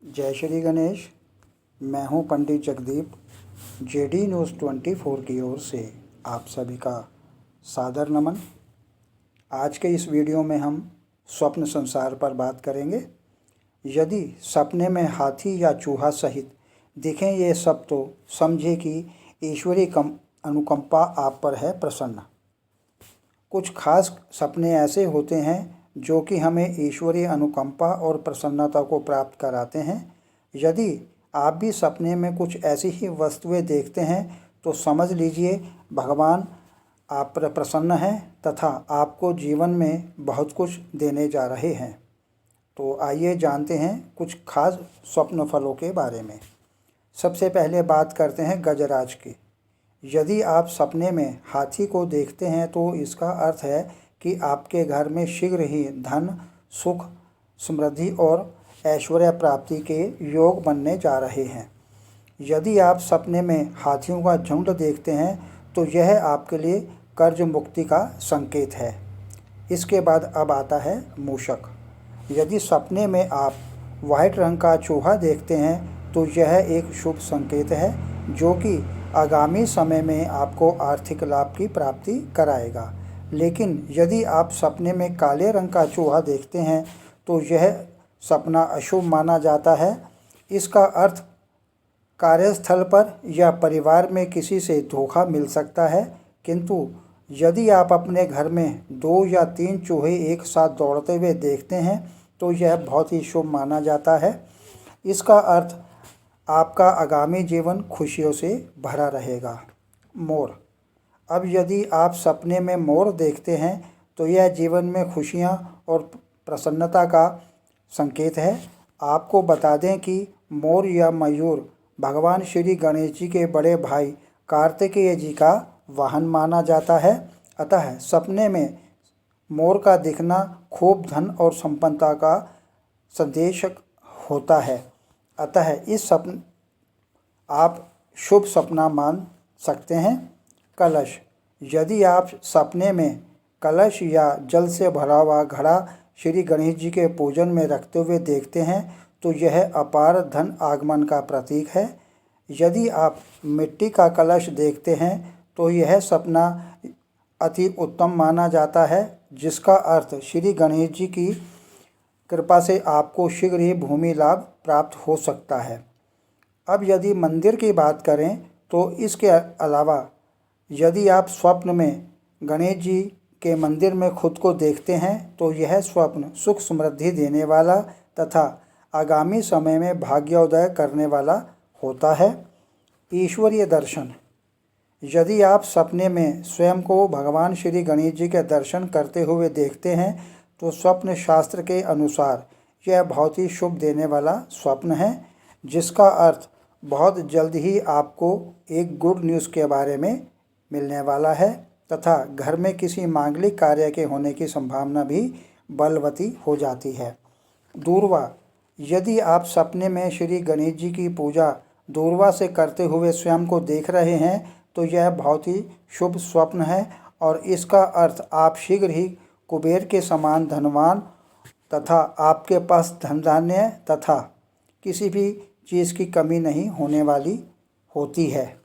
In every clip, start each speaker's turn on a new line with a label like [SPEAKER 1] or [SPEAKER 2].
[SPEAKER 1] जय श्री गणेश। मैं हूं पंडित जगदीप। जेडी न्यूज़ 24 की ओर से आप सभी का सादर नमन। आज के इस वीडियो में हम स्वप्न संसार पर बात करेंगे। यदि सपने में हाथी या चूहा सहित दिखें ये सब तो समझे कि ईश्वरी अनुकंपा आप पर है प्रसन्न। कुछ खास सपने ऐसे होते हैं जो कि हमें ईश्वरीय अनुकंपा और प्रसन्नता को प्राप्त कराते हैं। यदि आप भी सपने में कुछ ऐसी ही वस्तुएं देखते हैं तो समझ लीजिए भगवान आप पर प्रसन्न हैं तथा आपको जीवन में बहुत कुछ देने जा रहे हैं। तो आइए जानते हैं कुछ खास स्वप्न फलों के बारे में। सबसे पहले बात करते हैं गजराज की। यदि आप सपने में हाथी को देखते हैं तो इसका अर्थ है कि आपके घर में शीघ्र ही धन, सुख, समृद्धि और ऐश्वर्य प्राप्ति के योग बनने जा रहे हैं। यदि आप सपने में हाथियों का झुंड देखते हैं तो यह आपके लिए कर्ज मुक्ति का संकेत है। इसके बाद अब आता है मूषक। यदि सपने में आप वाइट रंग का चूहा देखते हैं तो यह एक शुभ संकेत है जो कि आगामी समय में आपको आर्थिक लाभ की प्राप्ति कराएगा। लेकिन यदि आप सपने में काले रंग का चूहा देखते हैं तो यह सपना अशुभ माना जाता है। इसका अर्थ कार्यस्थल पर या परिवार में किसी से धोखा मिल सकता है। किंतु यदि आप अपने घर में 2 या 3 चूहे एक साथ दौड़ते हुए देखते हैं तो यह बहुत ही शुभ माना जाता है। इसका अर्थ आपका आगामी जीवन खुशियों से भरा रहेगा। मोर। अब यदि आप सपने में मोर देखते हैं तो यह जीवन में खुशियां और प्रसन्नता का संकेत है। आपको बता दें कि मोर या मयूर भगवान श्री गणेश जी के बड़े भाई कार्तिकेय जी का वाहन माना जाता है। अतः सपने में मोर का दिखना खूब धन और संपन्नता का संदेश होता है। अतः इस सपन आप शुभ सपना मान सकते हैं। कलश। यदि आप सपने में कलश या जल से भरा हुआ घड़ा श्री गणेश जी के पूजन में रखते हुए देखते हैं तो यह अपार धन आगमन का प्रतीक है। यदि आप मिट्टी का कलश देखते हैं तो यह सपना अति उत्तम माना जाता है, जिसका अर्थ श्री गणेश जी की कृपा से आपको शीघ्र ही भूमि लाभ प्राप्त हो सकता है। अब यदि मंदिर की बात करें तो इसके अलावा यदि आप स्वप्न में गणेश जी के मंदिर में खुद को देखते हैं तो यह स्वप्न सुख समृद्धि देने वाला तथा आगामी समय में भाग्योदय करने वाला होता है। ईश्वरीय दर्शन। यदि आप सपने में स्वयं को भगवान श्री गणेश जी के दर्शन करते हुए देखते हैं तो स्वप्न शास्त्र के अनुसार यह बहुत ही शुभ देने वाला स्वप्न है, जिसका अर्थ बहुत जल्द ही आपको एक गुड न्यूज़ के बारे में मिलने वाला है तथा घर में किसी मांगलिक कार्य के होने की संभावना भी बलवती हो जाती है। दूर्वा। यदि आप सपने में श्री गणेश जी की पूजा दूर्वा से करते हुए स्वयं को देख रहे हैं तो यह बहुत ही शुभ स्वप्न है और इसका अर्थ आप शीघ्र ही कुबेर के समान धनवान तथा आपके पास धन धान्य तथा किसी भी चीज़ की कमी नहीं होने वाली होती है।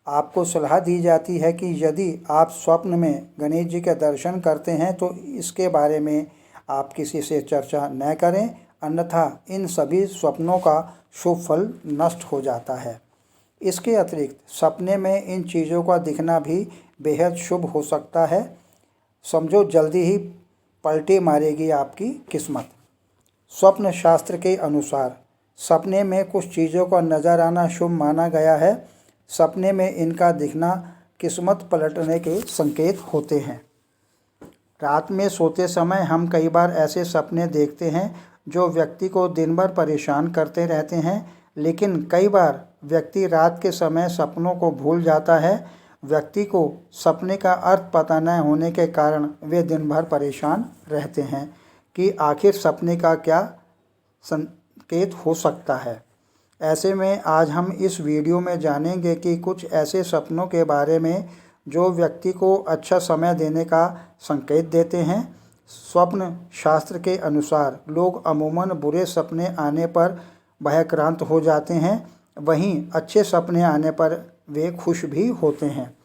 [SPEAKER 1] आपको सलाह दी जाती है कि यदि आप स्वप्न में गणेश जी के दर्शन करते हैं तो इसके बारे में आप किसी से चर्चा न करें, अन्यथा इन सभी स्वप्नों का शुभ फल नष्ट हो जाता है। इसके अतिरिक्त सपने में इन चीज़ों का दिखना भी बेहद शुभ हो सकता है। समझो जल्दी ही पलटी मारेगी आपकी किस्मत। स्वप्न शास्त्र के अनुसार सपने में कुछ चीज़ों का नज़र आना शुभ माना गया है। सपने में इनका दिखना किस्मत पलटने के संकेत होते हैं। रात में सोते समय हम कई बार ऐसे सपने देखते हैं जो व्यक्ति को दिन भर परेशान करते रहते हैं, लेकिन कई बार व्यक्ति रात के समय सपनों को भूल जाता है। व्यक्ति को सपने का अर्थ पता न होने के कारण वे दिन भर परेशान रहते हैं कि आखिर सपने का क्या संकेत हो सकता है। ऐसे में आज हम इस वीडियो में जानेंगे कि कुछ ऐसे सपनों के बारे में जो व्यक्ति को अच्छा समय देने का संकेत देते हैं। स्वप्न शास्त्र के अनुसार लोग अमूमन बुरे सपने आने पर भयक्रांत हो जाते हैं, वहीं अच्छे सपने आने पर वे खुश भी होते हैं।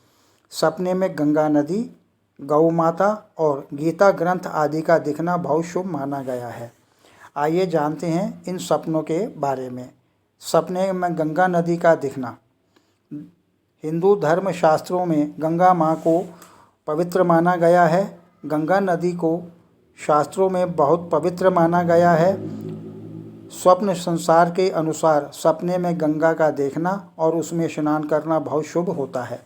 [SPEAKER 1] सपने में गंगा नदी, गौ माता और गीता ग्रंथ आदि का दिखना बहुत शुभ माना गया है। आइए जानते हैं इन सपनों के बारे में। सपने में गंगा नदी का दिखना। हिंदू धर्म शास्त्रों में गंगा माँ को पवित्र माना गया है। गंगा नदी को शास्त्रों में बहुत पवित्र माना गया है। स्वप्न संसार के अनुसार सपने में गंगा का देखना और उसमें स्नान करना बहुत शुभ होता है।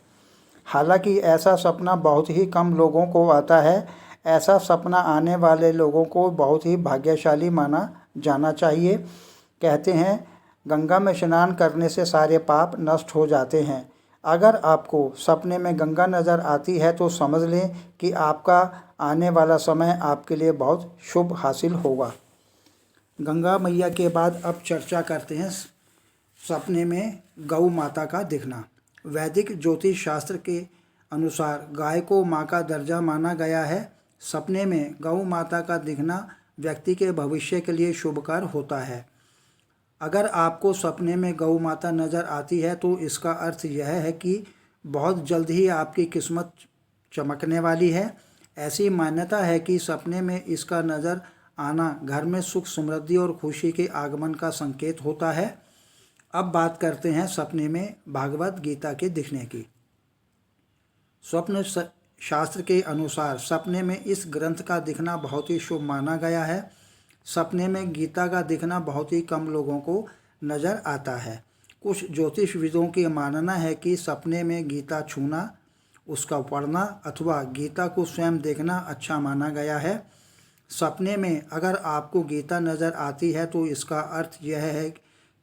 [SPEAKER 1] हालांकि ऐसा सपना बहुत ही कम लोगों को आता है। ऐसा सपना आने वाले लोगों को बहुत ही भाग्यशाली माना जाना चाहिए। कहते हैं गंगा में स्नान करने से सारे पाप नष्ट हो जाते हैं। अगर आपको सपने में गंगा नज़र आती है तो समझ लें कि आपका आने वाला समय आपके लिए बहुत शुभ हासिल होगा। गंगा मैया के बाद अब चर्चा करते हैं सपने में गौ माता का दिखना। वैदिक ज्योतिष शास्त्र के अनुसार गाय को माँ का दर्जा माना गया है। सपने में गौ माता का दिखना व्यक्ति के भविष्य के लिए शुभकर होता है। अगर आपको सपने में गौ माता नज़र आती है तो इसका अर्थ यह है कि बहुत जल्द ही आपकी किस्मत चमकने वाली है। ऐसी मान्यता है कि सपने में इसका नज़र आना घर में सुख समृद्धि और खुशी के आगमन का संकेत होता है। अब बात करते हैं सपने में भागवत गीता के दिखने की। स्वप्न शास्त्र के अनुसार सपने में इस ग्रंथ का दिखना बहुत ही शुभ माना गया है। सपने में गीता का दिखना बहुत ही कम लोगों को नज़र आता है। कुछ ज्योतिषविदों की मानना है कि सपने में गीता छूना, उसका पढ़ना अथवा गीता को स्वयं देखना अच्छा माना गया है। सपने में अगर आपको गीता नज़र आती है तो इसका अर्थ यह है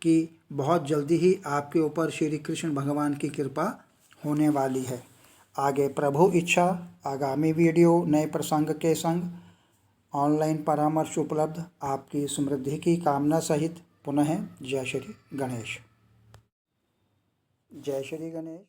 [SPEAKER 1] कि बहुत जल्दी ही आपके ऊपर श्री कृष्ण भगवान की कृपा होने वाली है। आगे प्रभु इच्छा आगामी वीडियो नए प्रसंग के संग ऑनलाइन परामर्श उपलब्ध। आपकी समृद्धि की कामना सहित पुनः जय श्री गणेश। जय श्री गणेश।